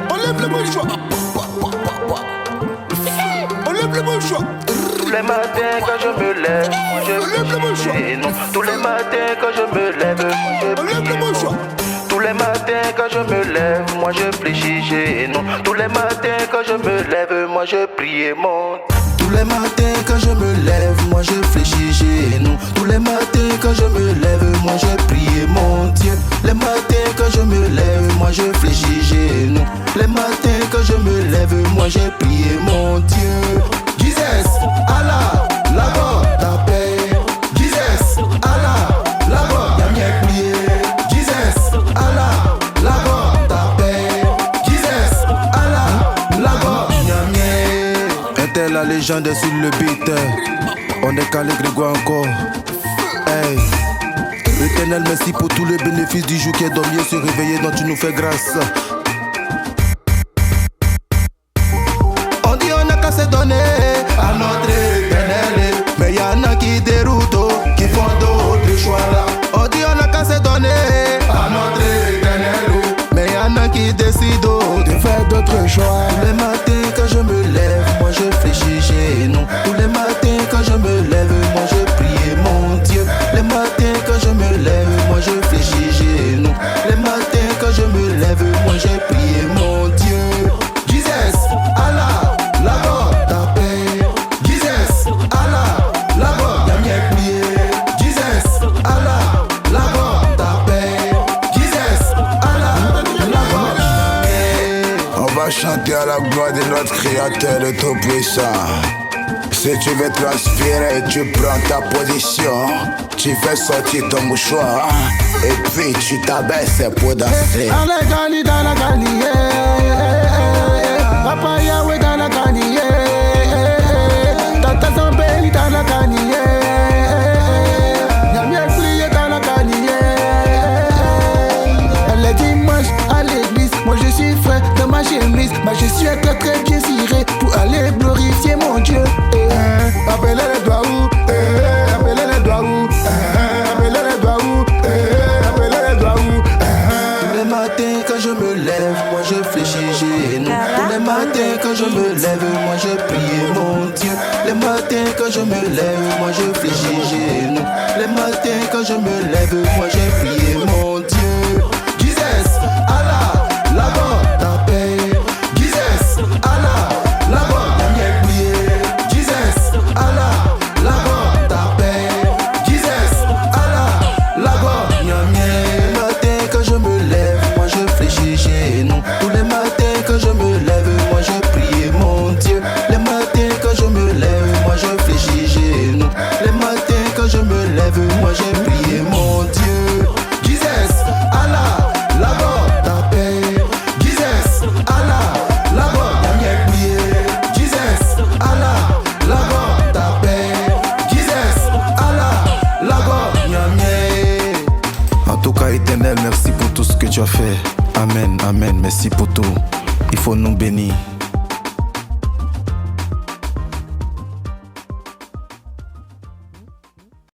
Enlève le bourgeois. Enlève le bourgeois. Tous les matins quand je me lève, moi je fléchis non. Tous les matins quand je me lève, moi je prie non. Tous les matins quand je me lève, moi je fléchis non. Tous les matins quand je me lève, moi je prie et monte. Tous les matins quand je me lève, moi je fléchis non. Tous les matins quand je me lève, moi je prie mon Dieu. Les matins quand je me lève, moi je fléchis non. Les matins quand je me lève, moi je prie mon Dieu. Jesus, Allah, là-bas, ta paix. Jesus, Allah, là-bas, y'a bien prié. Jesus, Allah, là-bas, ta paix. Jesus, Allah, là-bas, y'a bien. Était la légende sur le beat. On est calé Grégoire encore. Hey. Éternel, merci pour tous les bénéfices du jour qui est dormi et se réveiller dont tu nous fais grâce. On dit on n'a qu'à se donner à notre éternel, mais y'en a qui déroutent, qui font d'autres choix là. On dit on n'a qu'à se donner à notre éternel, mais y'en a qui décident de faire d'autres choix. Tous les matins quand je me lève, moi je fléchis non. Tous les matins quand je me lève, moi je prie mon Dieu. Les matins quand je me lève, moi je fléchis non. Les matins quand je me lève, moi je prie mon Dieu. Jesus, Allah, là-bas, ta paix. Jesus, Allah, là-bas, y'a bien prié. Jesus, Allah, là-bas, ta paix. Jesus, Allah, là-bas. On va chanter à la gloire de notre Créateur de Tout-Puissant. Si tu veux transpirer, tu prends ta position. Tu fais sortir ton mouchoir et puis tu t'abaisses pour danser. Allez, Gani dans la Gani, Papa Yahweh dans la Gani, Tata Zambéli dans la Gani, Y'a prié dans la Gani. Les dimanches à l'église, moi je suis frais dans ma chemise. Mais je suis très très bien ciré pour aller glorifier mon Dieu. Appelez les doigts où, appelez les doigts où, appelez les doigts où, appelez les doigts où. Tous les matins quand je me lève, moi je fléchis non. Tous les matins quand je me lève, moi je prie mon Dieu. Les matins quand je me lève, moi je fléchis non. Les matins quand je me lève, moi je prie mon Dieu. Jesus, Allah, là-bas, ta paix. Jesus, Allah, là-bas, y'a bien prié. Jesus, Allah, là-bas, ta paix. Jesus, Allah, là-bas, y'a bien. Les matins quand je me lève, moi je fléchis non. Tous les matins quand je me lève, moi je prie mon Dieu. Les matins quand je me lève, moi je fléchis non. Les matins quand je me lève, moi je prie mon Dieu. Jesus, Allah, là-bas, ta paix. Jesus, Allah, là-bas, y'a bien prié. Jesus, Allah, là-bas, ta paix. Jesus, Allah, là-bas, y'a bien. En tout cas, Éternel, merci pour tout ce que tu as fait. Amen, amen, merci pour tout. Il faut nous bénir.